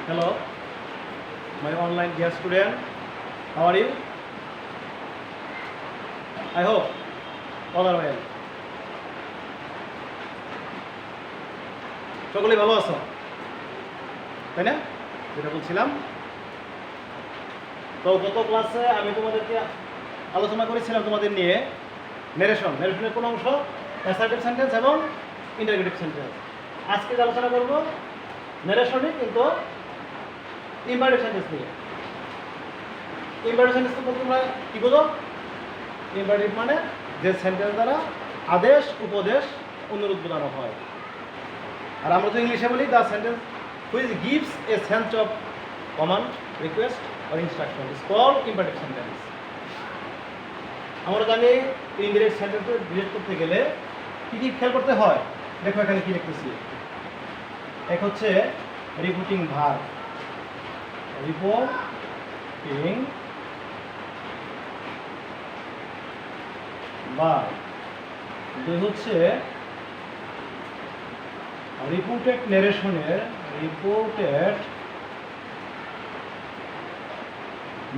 Hello, my online dear student. How are you? I hope all are well. সকলেই ভালো আছো, তাই না? যেটা বলছিলাম, তো গত ক্লাসে আমি তোমাদেরকে আলোচনা করেছিলাম তোমাদের নিয়ে ন্যারেশনের কোন অংশ, অ্যাসার্টিভ সেন্টেন্স এবং ইন্টারোগেটিভ সেন্টেন্স। আজকে যে আলোচনা করবো ন্যারেশনই কিন্তু ইম্পারেটিভ সেন্টেন্স নিয়ে। ইম্পারেটিভ সেন্টেন্স তো তোমরা কি বোঝো? ইম্পারেটিভ মানে যে সেন্টেন্স দ্বারা আদেশ, উপদেশ, অনুরোধ বোঝানো হয়। আর আমরা তো ইংলিশে বলি the sentence which gives a sense of command, request or instruction is called imperative sentence. আমরা জানি ইনডিরেক্ট সেন্টেন্স ডিরেক্ট করতে গেলে কি কি খেয়াল করতে হয়। দেখো এখানে কি লিখতেছি। এক হচ্ছে রিপিটিং ভার্ব, রিপিটিং ভার্ব। দুই হচ্ছে রিপোর্টেড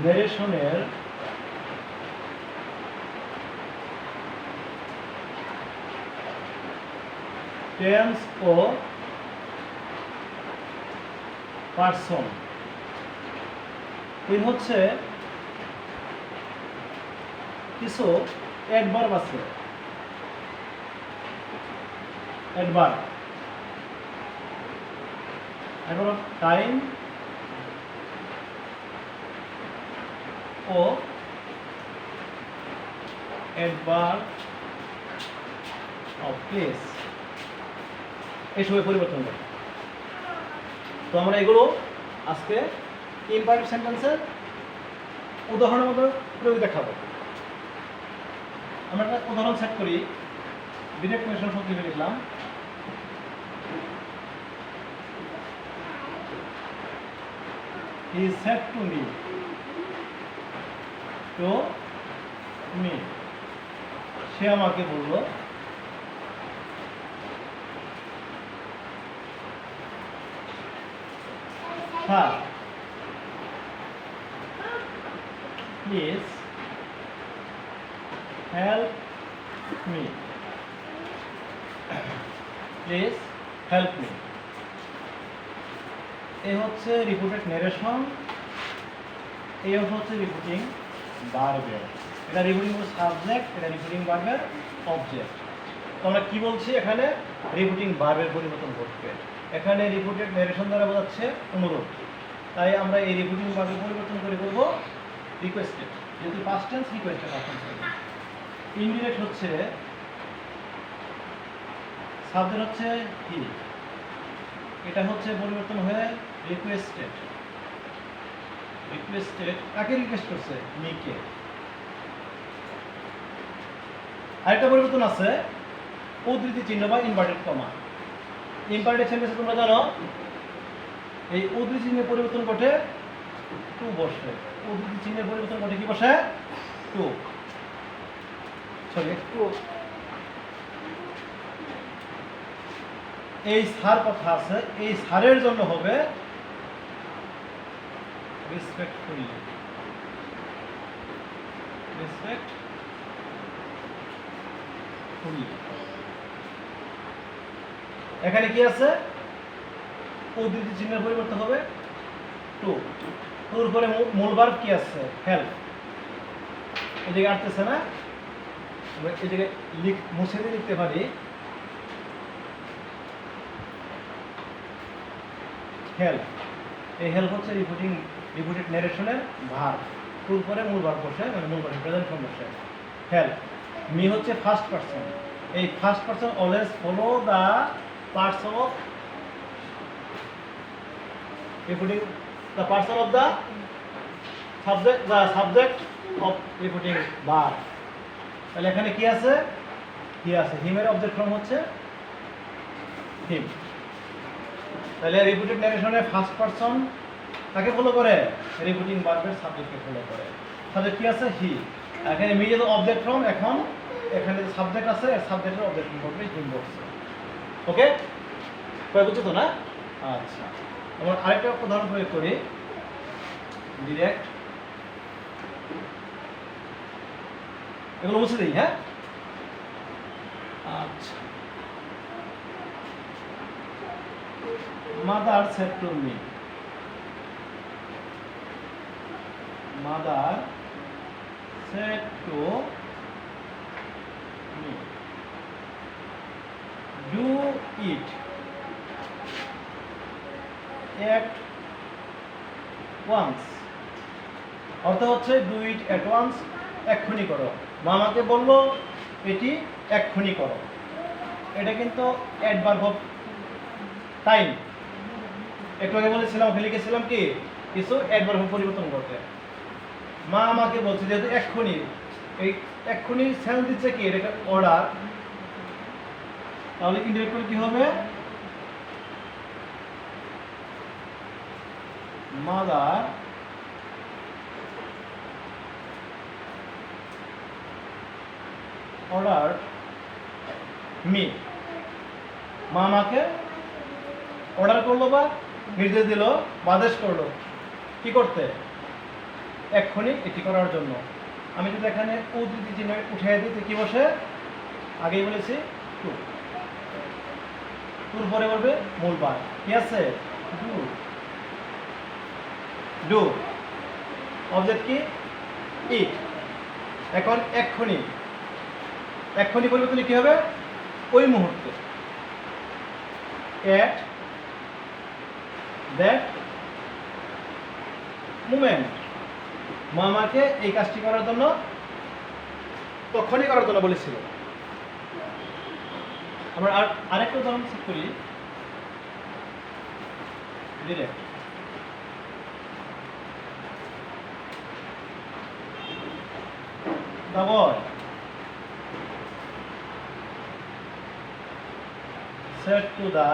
ন্যারেশনের টেন্স ও পারসন। তিন হচ্ছে কিছু অ্যাডভার্ব আছে, অ্যাডভার্ব এখন টাইম ও অ্যাডভার্ব অফ প্লেস, এই সময় পরিবর্তন করে। তো আমরা এগুলো আজকে ইম্পারেটিভ সেন্টেন্সের উদাহরণের মতো প্রয়োগ দেখাবো। আমরা একটা উদাহরণ সেট করি। ডিরেক্ট ন্যারেশন শব্দ লিখলাম, he said to me, সে আমাকে বলল। হ্যাঁ, please help me, please help me. এই হচ্ছে রিপিটেড ন্যারেশন, এই হচ্ছে রিপিটিং ভার্বের। এটা রিপিটিং সাবজেক্ট, এটা রিপিটিং ভার্বের অবজেক্ট। তো আমরা কি বলছি, এখানে রিপিটিং ভার্বের পরিবর্তন ঘটবে। এখানে রিপিটেড ন্যারেশন দ্বারা বোঝাচ্ছে অনুরোধ, তাই আমরা এই রিপিটিং ভার্বের পরিবর্তন করে বলব রিকোয়েস্টেড, যেহেতু past tense requested past tense. Indirect হচ্ছে সাবজেক্ট হচ্ছে হি, এটা হচ্ছে পরিবর্তন হয়ে রিকোয়েস্টেড। কাকে রিকোয়েস্ট করছে? মিকে। আরেকটা পরিবর্তন আছে উদ্ধৃতি চিহ্ন বা ইনভার্টেড কমা। ইম্পারেটিভ সেন্টেন্সে তোমরা জানো এই উদ্ধৃতি চিহ্নের পরিবর্তন ঘটে টু বসে। উদ্ধৃতি চিহ্নের পরিবর্তন ঘটে কি বসে? টু। সরি, একটু এই সার কথা আছে, এই সারের জন্য হবে রেসপেক্টফুলি। এখানে কি আছে? উদ্ধৃতি চিহ্নের পরিবর্তন হবে টু। টুর পরে মূল ভার্ব কি আছে? হেল্প। এদিকে আসতেছে না, আমরা এদিকে মুছে দিয়ে লিখতে পারি হেল্প। এই হেল্প হচ্ছে রিপিটেড ন্যারেশনের ভার্ব। টুর পরে মূল ভার্ব বসে, মানে মূল ভার্ব প্রেজেন্ট ফর্ম বসে হেল্প। মি হচ্ছে ফার্স্ট পারসন। এই first person always follow the parts of repeating the person of the subject of repeating verb. তাহলে এখানে কি আছে? হি আছে। হিমের অবজেক্ট ফর্ম হচ্ছে হিম। তাহলে রিপিটেড ন্যারেশনে ফার্স্ট পারসন তাকে ফলো করে, রিপিটিং ভার্বের সাবজেক্টকে ফলো করে। সাবজেক্ট কি আছে? হি। এখানে মি যেহেতু অবজেক্ট ফর্ম, এখন এখানে যে সাবজেক্ট আছে সাবজেক্টের অবজেক্ট ফর্ম করবে হিম বসছে। ওকে, কয় বুঝছো তো না? আচ্ছা, আমরা আরেকটা উদাহরণ প্রয়োগ করি ডিরেক্ট, এগুলো মুছে দিই। হ্যাঁ, আচ্ছা। Mother said to me, mother said to me, do it at once. অর্থ হচ্ছে ডু ইট এট ওয়ান্স, এক্ষুনি করো। মা আমাকে বললো এটি এক্ষুনি করো। এটা কিন্তু অ্যাডভার্ব অফ টাইম। একটু আগে বলেছিলাম, লিখেছিলাম কি কিছু অ্যাডভার্ব পরিবর্তন করতে। মা আমাকে বলছে যেহেতু এক্ষুনি, এই এক্ষুনি সেন্স দিচ্ছে কি, এটা অর্ডার, তাহলে ইনডিরেক্ট করে কি হবে, মাদার অর্ডার মি। মা আমাকে অর্ডার করলো বা নির্দেশ দিল বা আদেশ করলো কি করতে, এক্ষুনি এটি করার জন্য। আমি যদি এখানে উদ্ধৃতি চিহ্ন উঠিয়ে দিই কি বসে, আগেই বলেছি টু, টুর পরে বলবে মূল বার কি আছে, ডু। ডু অবজেক্ট কি, ইট। এখন এক্ষুনি, এক্ষুনি পরিবর্তনে কি হবে, ওই মুহূর্তে, এট দ্যাট মোমেন্ট। মা আমাকে এই কাজটি করার জন্য, তখনই করার জন্য বলেছিল। আমরা আরেকটা উদাহরণ চেক করি direct. The boy said to the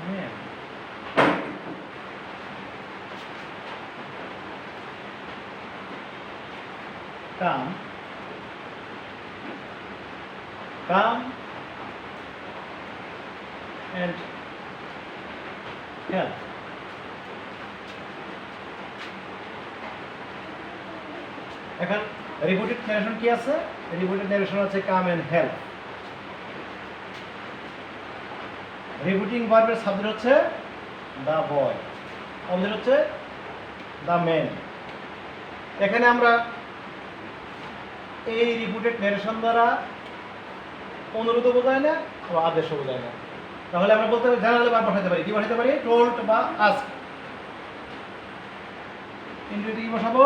man, come and help. এখন রিপোর্টেড ন্যারেশন কি আছে, রিপোর্টেড ন্যারেশন আছে কাম এন্ড হেল্প। রিপোর্টিং ভার্বের সাবজেক্ট হচ্ছে দা বয়, অবজেক্ট হচ্ছে দা ম্যান। এখানে আমরা এই রিপোর্টেড ন্যারেশন দ্বারা অনুরোধ বোঝায় না বা আদেশও বোঝায় না। তাহলে আমরা বলতে পারি জেনারেল ভার্ব বসাতে পারি, কি বসাতে পারি, টোল্ড বা আস্ক। ইন্ডিরেক্ট কি বসাবো,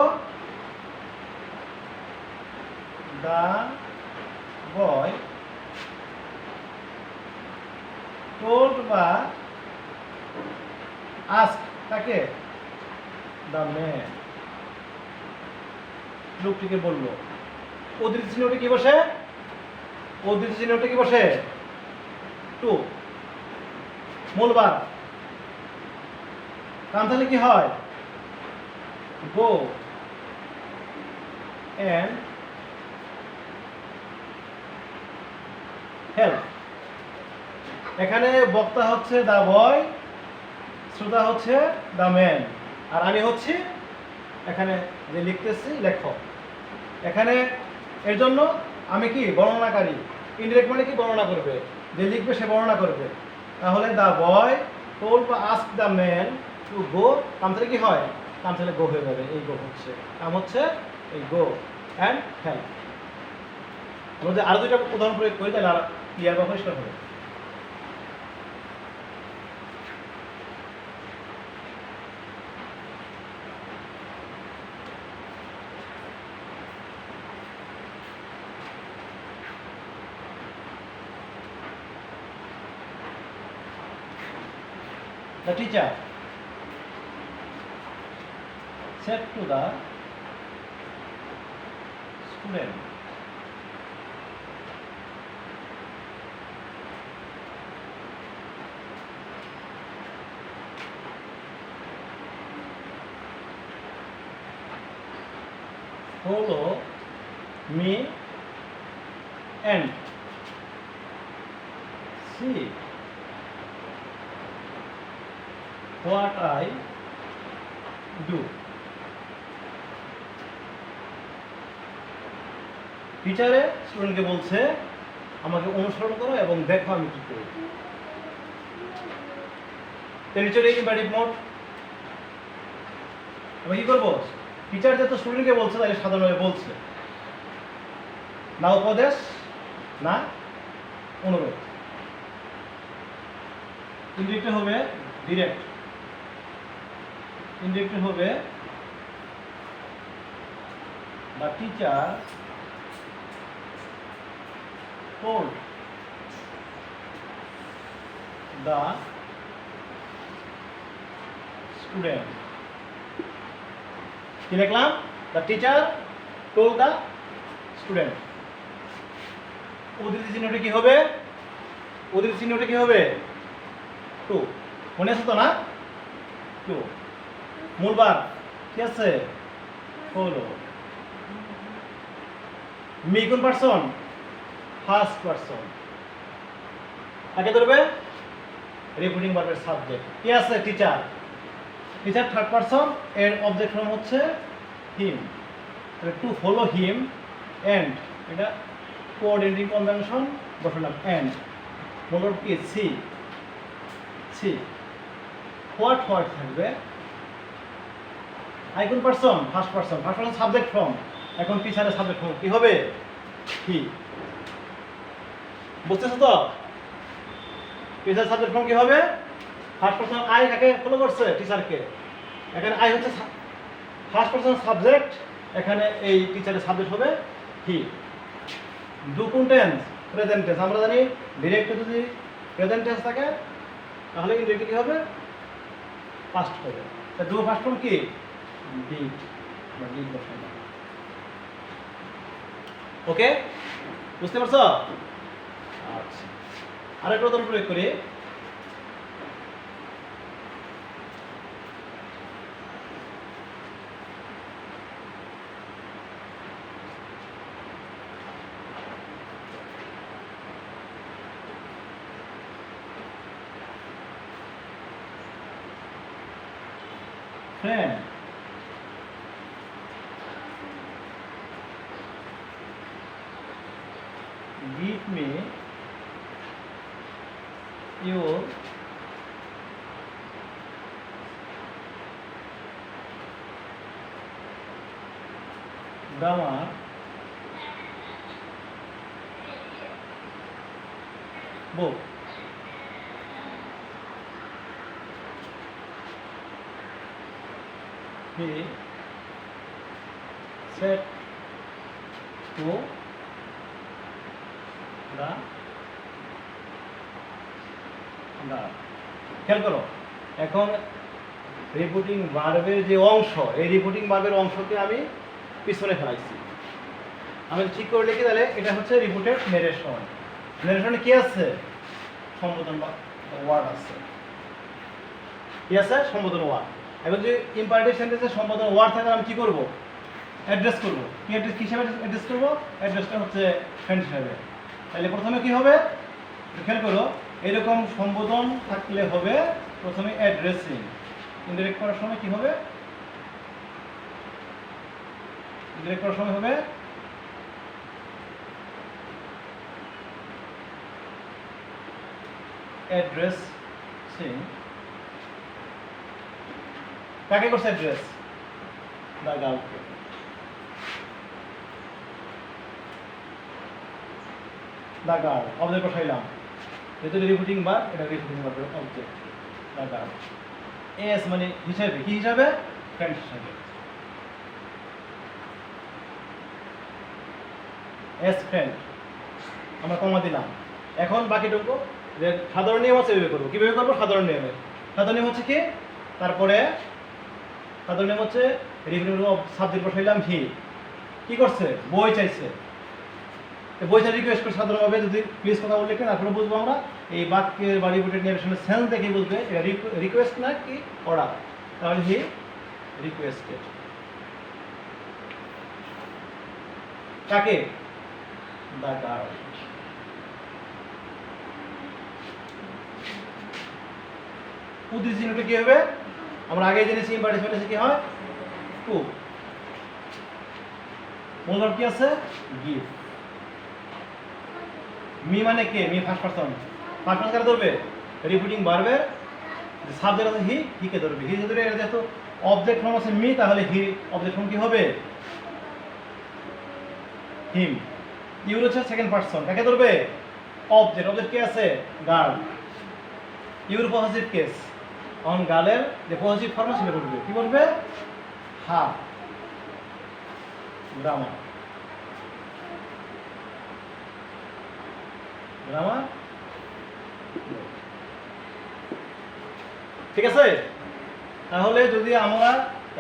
the boy told বা asked তাকে, the man লোকটিকে বললো। উদ্ধৃতি চিহ্নটি কি বসে, উদ্ধৃতি চিহ্নটি কি বসে, টু, মূল ভার্ব। কাম তাহলে কি হয়, go and হেল্প। এখানে বক্তা হচ্ছে দা বয়, শ্রোতা হচ্ছে দা ম্যান, আর আমি হচ্ছি এখানে যে লিখতেছি লেখক। এখানে এর জন্য আমি কি বর্ণনাকারী, ইনডিরেক্ট মানে কি বর্ণনা করবে, যে লিখবে সে বর্ণনা করবে। তাহলে দা বয় টোল্ড বা ask the man to go, come থেকে কি হয়, কাম থেকে গো হয়ে যাবে, এই গো হচ্ছে কাম, হচ্ছে এই গো অ্যান্ড হেল্প। আমরা যদি আরো দুইটা উদাহরণ প্রয়োগ করি তাহলে আর ক্লিয়ার বা পরিষ্কার হবে। The teacher said to the student, follow me and see what I do. টিচারে স্টুডেন্টকে বলছে আমাকে অনুসরণ করো এবং দেখো আমি কি করি। Territory imperative mode. আমি কি করবো? টিচার যেহেতু স্টুডেন্টকে বলছে তাই সাধারণভাবে বলছে, না উপদেশ না অনুরোধ। ইনডিরেক্ট হবে ডিরেক্ট, ইনডিরেক্ট হবে the teacher told the student। কি লিখলাম? the teacher told the student। উদ্ধৃতি চিহ্নটা কি হবে? উদ্ধৃতি চিহ্নটা কি হবে? টু। মনে আছে তো না? টু। মূল ভার্ব কি আছে? ফলো। মি কোন পারসন? First person. কাকে ধরবে? রিপিটিং ভার্বের সাবজেক্ট কি আছে? টিচার। টিচার থার্ড পারসন, এর অবজেক্ট ফর্ম হচ্ছে হিম। তাহলে টু ফলো হিম এন্ড, এটা কোঅর্ডিনেটিং কনজাংশন বসালাম এন্ড। মূল ভার্ব কি? সি। সি। হোয়াট হোয়াট থাকবে? আই কোন person? First person. First person subject form, এখন টিচারের সাবজেক্ট ফর্ম কি হবে? হি। বুঝতেছো তো? টিচার সাবজেক্ট ফর্ম কি হবে? First person. আই কাকে ফলো করছে? টিচারকে। এখানে আই হচ্ছে ফার্স্ট পারসন সাবজেক্ট, এখানে এই টিচারের সাবজেক্ট হবে হি। ডু কোন টেন্স? Present tense. আমরা জানি ডিরেক্ট যদি প্রেজেন্ট টেন্স থাকে তাহলে ইনডিরেক্ট কি হবে? পাস্ট হবে। তা ডু ফার্স্ট ফর্ম কি? ডিড বা ডিড বসানো। ওকে, বুঝতে পারছো? আচ্ছা, আরেকটা উদাহরণ প্রয়োগ করি। friend give me your grammar book। He said to the খেয়াল করো, এখন রিপিটিং ভার্বের যে অংশ, এই রিপিটিং ভার্বের অংশকে আমি পিছনে ফেলাইছি। আমি ঠিক করে লিখি তাহলে এটা হচ্ছে রিপিটেড নেরেশন। নেরেশনে কি আছে? সম্বোধন বা ওয়ার্ড আছে। কি আছে? সম্বোধন ওয়ার্ড। এখন যে ইম্পারেটিভ সেন্টেন্সে সম্বোধন ওয়ার্ড থাকে আমি কি করব? অ্যাড্রেস করব। কি অ্যাড্রেস হিসাবে অ্যাড্রেস করব? অ্যাড্রেসটা হচ্ছে ফ্রেন্ড হিসাবে। তাহলে প্রথমে কি হবে? খেয়াল করো, এরকম সম্বোধন থাকলে হবে প্রথমে অ্যাড্রেসিং। ইনডিরেক্ট করার সময় কি হবে? ইনডিরেক্ট করার সময় হবে অ্যাড্রেসিং। কাকে করছে অ্যাড্রেস? দা গার্লকে। দা গার্ল অবজেক্ট বসাইলাম, যেহেতু রিপিটিং ভার্ব, এটা রিপিটিং ভার্বের অবজেক্ট দা গার্ল। এস মানে হিসাবে, কি হিসাবে? ফ্রেন্ড হিসাবে। এস ফ্রেন্ড আমরা কমা দিলাম। এখন বাকিটুকু যে সাধারণ নিয়ম আছে এভাবে করবো। কীভাবে করবো? সাধারণ নিয়মে। সাধারণ নিয়ম হচ্ছে কি? তারপরে সাধারণ নিয়ম হচ্ছে রিপিটিং সাবজেক্ট বসাইলাম হি। কি করছে? বই চাইছে। বইটা রিকোয়েস্ট করে সাধারণভাবে যদি প্লিজ কথা বললে তারপরে বুঝবো আমরা এই বাক্যের বা রিপিটেড নেরেশনের সেন্স দেখে বুঝবে এটা রিকোয়েস্ট না কি অর্ডার। তাহলে হি রিকোয়েস্টেড। কাকে? The girl. উদ্ধৃতি চিহ্নটা কি হবে? আমরা আগে জেনেছি ইম্পারেটিভ সেন্টেন্সে কি হয়? টু। মূল ভার্ব কি আছে? গিভ। মি মানে কে? Me first person. First person কাকে ধরবে? রিপিটিং ভার্বের সাবজেক্ট আছে হি কে ধরবে। হি যদি এটা যেহেতু অবজেক্ট ফর্ম আছে মি, তাহলে হি অবজেক্ট ফর্ম কি হবে? হিম। ইউর হচ্ছে সেকেন্ড পারসন, কাকে ধরবে? অবজেক্ট। অবজেক্ট কে আছে? Girl. Your positive case, on গার্লের যে পজিটিভ ফর্ম সেটা বলবে। কি বলবে? হা। গ্রামার। গ্রামার ঠিক আছে। তাহলে যদি আমরা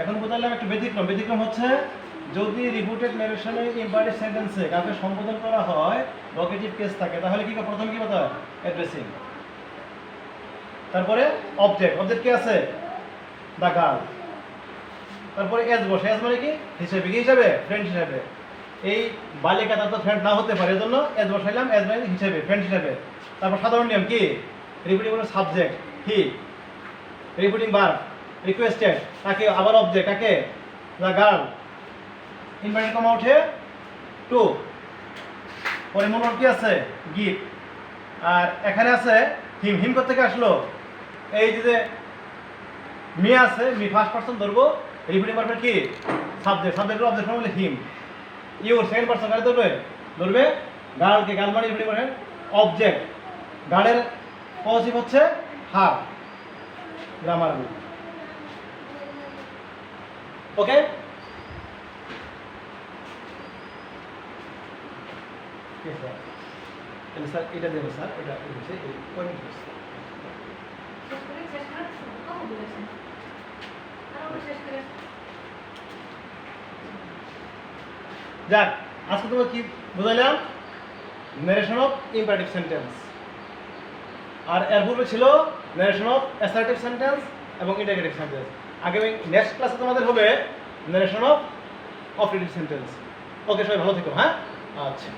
এখন বোঝালাম একটু ব্যতিক্রম। ব্যতিক্রম হচ্ছে যদি রিপিটেড ন্যারেশনে ইম্পারেটিভ সেন্টেন্সে কাউকে সম্বোধন করা হয়, ভোকেটিভ কেস থাকে, তাহলে কি প্রথম কি বলতে হয়? অ্যাড্রেসিং। তারপরে অবজেক্ট। অবজেক্ট কি আছে? The girl. তারপরে এজ বসে। এজ মানে কি? হিসেবে। কি হিসেবে? ফ্রেন্ড হিসেবে। এই বালিকা তার তো ফ্রেন্ড না হতে পারে, এজন্য এজ বসাইলাম। এজ মানে হিসেবে, ফ্রেন্ড হিসেবে। তারপর সাধারণ নিয়ম কি? রিপিটিং হলো সাবজেক্ট হি, রিপিটিং ভার্ব রিকোয়েস্টেড, তাকে আবার অবজেক্ট কাকে? The girl. ইনভার্টেড কমা উঠে টু। পরে মূল কি আছে? গিভ। আর এখানে আছে হিম। হিম কোথা থেকে আসলো? এই যে মি আছে, মি ফার্স্ট পারসন ধরবো, রিপিটিং ভার্বের কি? সাবজেক্ট। সাবজেক্টের অবজেক্ট হলো হিম। ইউর সেকেন্ড পারসন কাকে ধরবে? ধরবে গার্লকে। গার্ল মানে রিপিটিং ভার্বের অবজেক্ট। গার্লের পজিটিভ হচ্ছে her. Grammar rule. Okay? Sir এটা দেবো স্যার, এটা হচ্ছে পয়েন্ট। যাক, আজকে তোমাকে কি বুঝাইলাম? Narration of imperative sentence. আর এর পূর্বে ছিল ন্যারেশন অফ অ্যাসার্টিভ সেন্টেন্স এবং ইন্টারগেটিভ সেন্টেন্স। আগামী নেক্সট ক্লাসে তোমাদের হবে narration of operative sentence. Okay, সবাই ভালো থেকো। হ্যাঁ, আচ্ছা।